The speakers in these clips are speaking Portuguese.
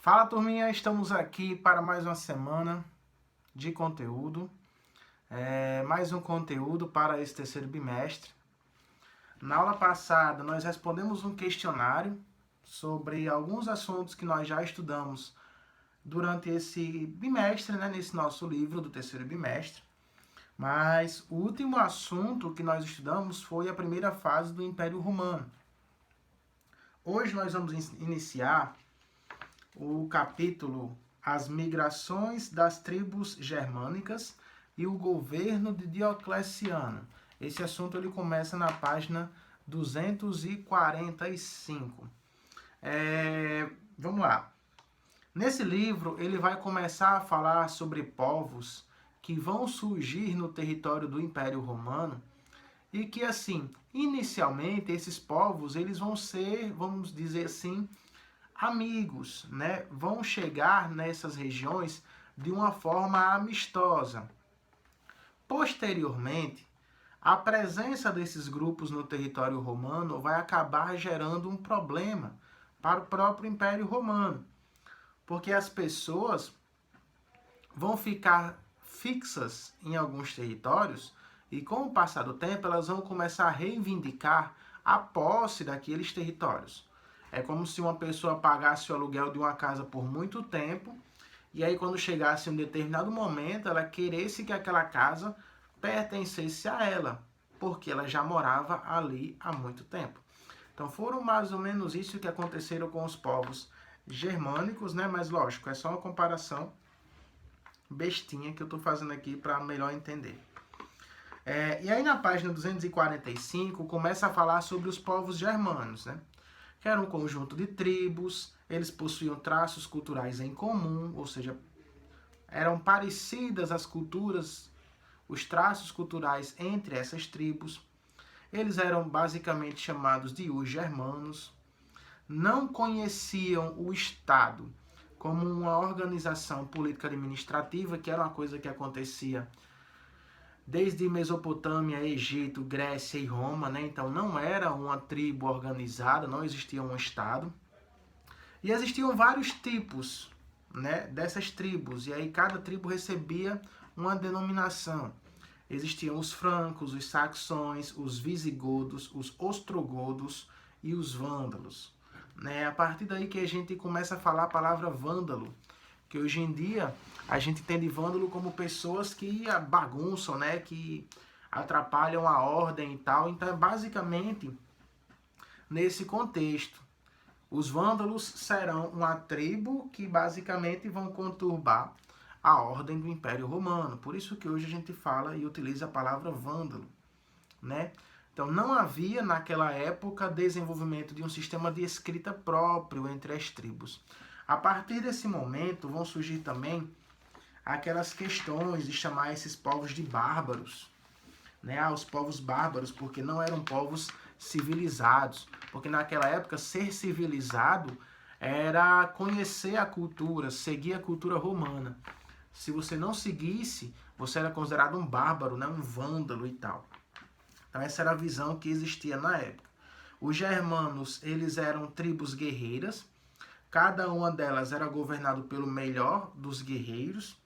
Fala, turminha, estamos aqui para mais uma semana de conteúdo, mais um conteúdo para esse terceiro bimestre. Na aula passada, nós respondemos um questionário sobre alguns assuntos que nós já estudamos durante esse bimestre, nesse nosso livro do terceiro bimestre. Mas o último assunto que nós estudamos foi a primeira fase do Império Romano. Hoje nós vamos iniciar o capítulo As Migrações das Tribos Germânicas e o Governo de Diocleciano. Esse assunto ele começa na página 245. Vamos lá. Nesse livro, ele vai começar a falar sobre povos que vão surgir no território do Império Romano e que, assim, inicialmente, esses povos, eles vão ser, vamos dizer assim, amigos, vão chegar nessas regiões de uma forma amistosa. Posteriormente, a presença desses grupos no território romano vai acabar gerando um problema para o próprio Império Romano, porque as pessoas vão ficar fixas em alguns territórios e, com o passar do tempo, elas vão começar a reivindicar a posse daqueles territórios. É como se uma pessoa pagasse o aluguel de uma casa por muito tempo e aí quando chegasse um determinado momento ela queresse que aquela casa pertencesse a ela, porque ela já morava ali há muito tempo. Então foram mais ou menos isso que aconteceram com os povos germânicos, mas lógico, é só uma comparação bestinha que eu estou fazendo aqui para melhor entender. E aí na página 245 começa a falar sobre os povos germanos, que era um conjunto de tribos, eles possuíam traços culturais em comum, ou seja, eram parecidas as culturas, os traços culturais entre essas tribos. Eles eram basicamente chamados de os germanos, não conheciam o Estado como uma organização política administrativa, que era uma coisa que acontecia desde Mesopotâmia, Egito, Grécia e Roma, então não era uma tribo organizada, não existia um Estado. E existiam vários tipos dessas tribos, e aí cada tribo recebia uma denominação. Existiam os francos, os saxões, os visigodos, os ostrogodos e os vândalos. A partir daí que a gente começa a falar a palavra vândalo, que hoje em dia a gente entende vândalo como pessoas que bagunçam, que atrapalham a ordem e tal. Então é basicamente nesse contexto. Os vândalos serão uma tribo que basicamente vão conturbar a ordem do Império Romano. Por isso que hoje a gente fala e utiliza a palavra vândalo, Então não havia naquela época desenvolvimento de um sistema de escrita próprio entre as tribos. A partir desse momento vão surgir também aquelas questões de chamar esses povos de bárbaros, os povos bárbaros, porque não eram povos civilizados, porque naquela época ser civilizado era conhecer a cultura, seguir a cultura romana. Se você não seguisse, você era considerado um bárbaro, um vândalo e tal. Então essa era a visão que existia na época. Os germanos, eles eram tribos guerreiras, cada uma delas era governada pelo melhor dos guerreiros,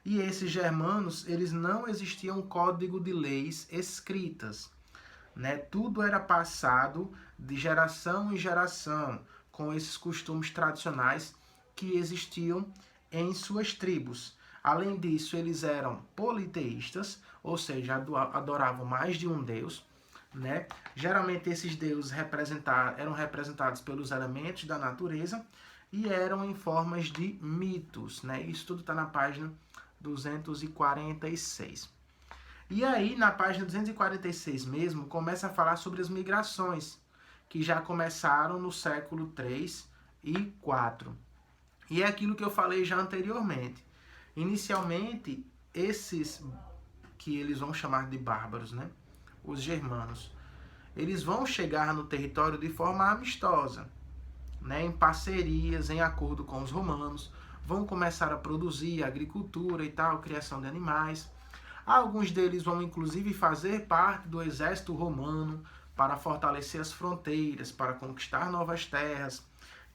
e esses germanos, eles não existiam código de leis escritas, Tudo era passado de geração em geração, com esses costumes tradicionais que existiam em suas tribos. Além disso, eles eram politeístas, ou seja, adoravam mais de um deus, Geralmente esses deuses eram representados pelos elementos da natureza e eram em formas de mitos, Isso tudo está na página 246. E aí, na página 246 mesmo, começa a falar sobre as migrações, que já começaram no século 3 e 4. E é aquilo que eu falei já anteriormente. Inicialmente, esses que eles vão chamar de bárbaros, os germanos, eles vão chegar no território de forma amistosa, em parcerias, em acordo com os romanos, vão começar a produzir agricultura e tal, criação de animais. Alguns deles vão inclusive fazer parte do exército romano para fortalecer as fronteiras, para conquistar novas terras.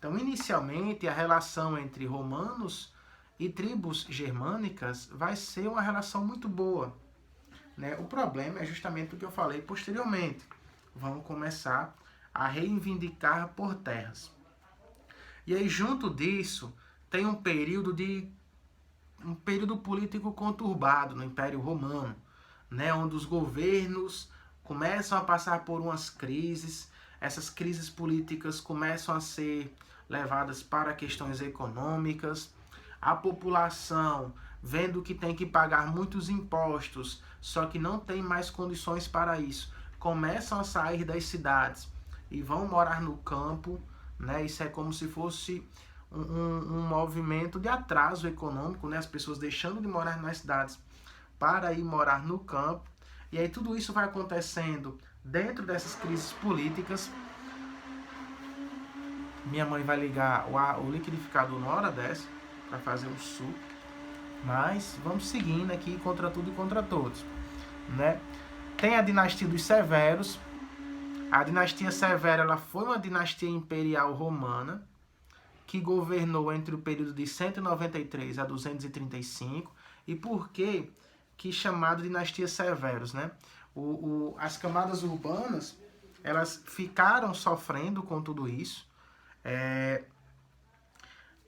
Então, inicialmente, a relação entre romanos e tribos germânicas vai ser uma relação muito boa, né? O problema é justamente o que eu falei posteriormente. Vão começar a reivindicar por terras. E aí, junto disso, tem um período político conturbado no Império Romano, né? Onde os governos começam a passar por umas crises. Essas crises políticas começam a ser levadas para questões econômicas. A população, vendo que tem que pagar muitos impostos, só que não tem mais condições para isso, começam a sair das cidades e vão morar no campo, né? Isso é como se fosse um movimento de atraso econômico, né? As pessoas deixando de morar nas cidades para ir morar no campo. E aí tudo isso vai acontecendo dentro dessas crises políticas. Minha mãe vai ligar o liquidificador na hora dessa para fazer um suco. Mas vamos seguindo aqui contra tudo e contra todos, né? Tem a dinastia dos Severos. A dinastia Severa, ela foi uma dinastia imperial romana que governou entre o período de 193 a 235. E por que chamado dinastia Severos, né? As camadas urbanas, elas ficaram sofrendo com tudo isso.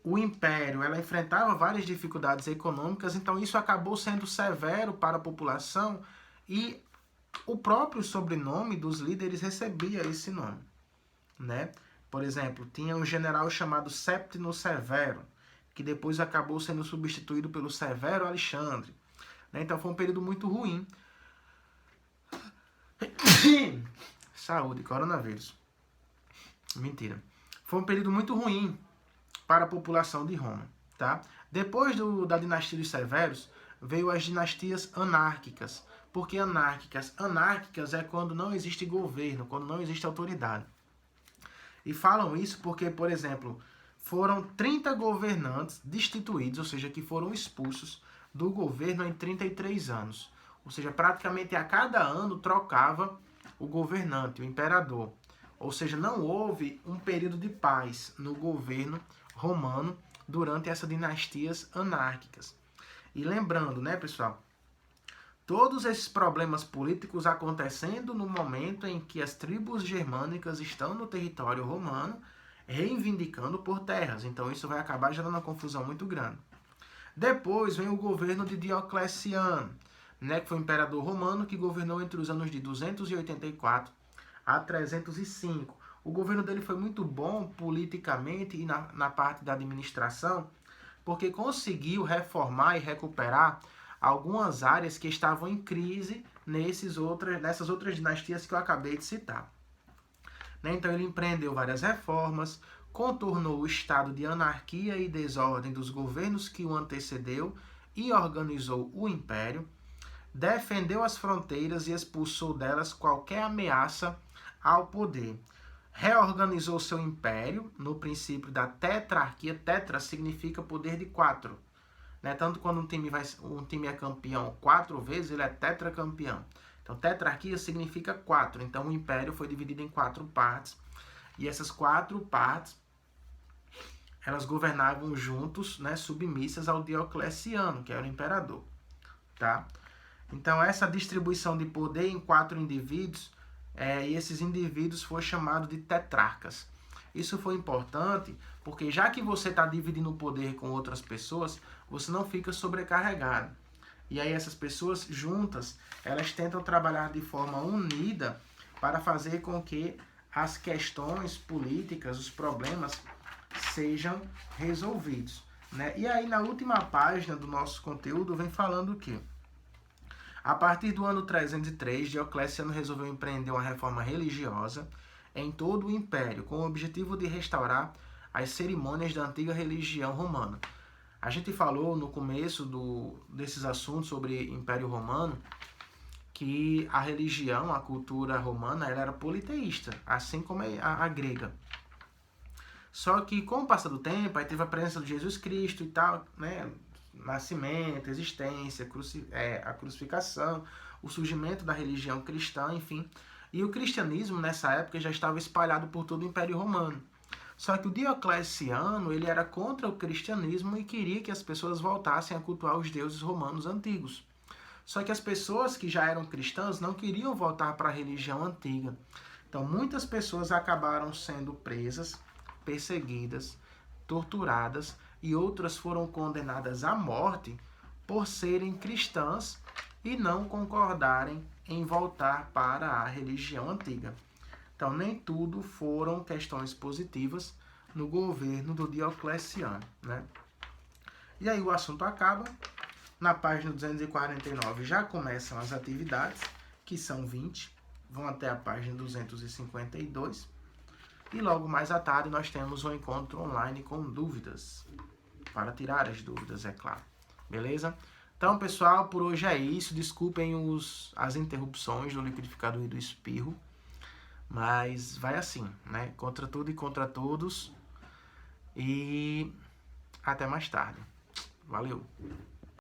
O império, ela enfrentava várias dificuldades econômicas, então isso acabou sendo severo para a população e o próprio sobrenome dos líderes recebia esse nome, né? Por exemplo, tinha um general chamado Séptimo Severo, que depois acabou sendo substituído pelo Severo Alexandre, né? Então foi um período muito ruim. Saúde, coronavírus. Mentira. Foi um período muito ruim para a população de Roma, tá? Depois da dinastia dos Severos, veio as dinastias anárquicas. Por que anárquicas? Anárquicas é quando não existe governo, quando não existe autoridade. E falam isso porque, por exemplo, foram 30 governantes destituídos, ou seja, que foram expulsos do governo em 33 anos. Ou seja, praticamente a cada ano trocava o governante, o imperador. Ou seja, não houve um período de paz no governo romano durante essas dinastias anárquicas. E lembrando, né, pessoal, todos esses problemas políticos acontecendo no momento em que as tribos germânicas estão no território romano reivindicando por terras. Então isso vai acabar gerando uma confusão muito grande. Depois vem o governo de Diocleciano, né, que foi um imperador romano que governou entre os anos de 284 a 305. O governo dele foi muito bom politicamente e na parte da administração, porque conseguiu reformar e recuperar algumas áreas que estavam em crise nessas outras dinastias que eu acabei de citar. Então ele empreendeu várias reformas, contornou o estado de anarquia e desordem dos governos que o antecedeu e organizou o império, defendeu as fronteiras e expulsou delas qualquer ameaça ao poder. Reorganizou seu império no princípio da tetrarquia. Tetra significa poder de 4. Né? Tanto quando um time é campeão 4 vezes, ele é tetracampeão. Então, tetrarquia significa 4. Então, o império foi dividido em 4 partes. E essas 4 partes, elas governavam juntos, né, submissas ao Diocleciano, que era o imperador. Tá? Então, essa distribuição de poder em 4 indivíduos, e esses indivíduos foram chamados de tetrarcas. Isso foi importante porque já que você está dividindo o poder com outras pessoas, você não fica sobrecarregado. E aí essas pessoas juntas, elas tentam trabalhar de forma unida para fazer com que as questões políticas, os problemas, sejam resolvidos. Né? E aí na última página do nosso conteúdo vem falando o quê? A partir do ano 303, Diocleciano resolveu empreender uma reforma religiosa em todo o império, com o objetivo de restaurar as cerimônias da antiga religião romana. A gente falou no começo desses assuntos sobre Império Romano que a religião, a cultura romana, ela era politeísta, assim como a grega. Só que com o passar do tempo, aí teve a presença de Jesus Cristo e tal, né? Nascimento, existência, a crucificação, o surgimento da religião cristã, enfim. E o cristianismo, nessa época, já estava espalhado por todo o Império Romano. Só que o Diocleciano, ele era contra o cristianismo e queria que as pessoas voltassem a cultuar os deuses romanos antigos. Só que as pessoas que já eram cristãs não queriam voltar para a religião antiga. Então, muitas pessoas acabaram sendo presas, perseguidas, torturadas e outras foram condenadas à morte por serem cristãs e não concordarem em voltar para a religião antiga. Então, nem tudo foram questões positivas no governo do Diocleciano, né? E aí o assunto acaba. Na página 249 já começam as atividades, que são 20, vão até a página 252. E logo mais à tarde nós temos um encontro online com dúvidas, para tirar as dúvidas, é claro. Beleza? Então, pessoal, por hoje é isso. Desculpem as interrupções do liquidificador e do espirro, mas vai assim, né? Contra tudo e contra todos. E até mais tarde. Valeu!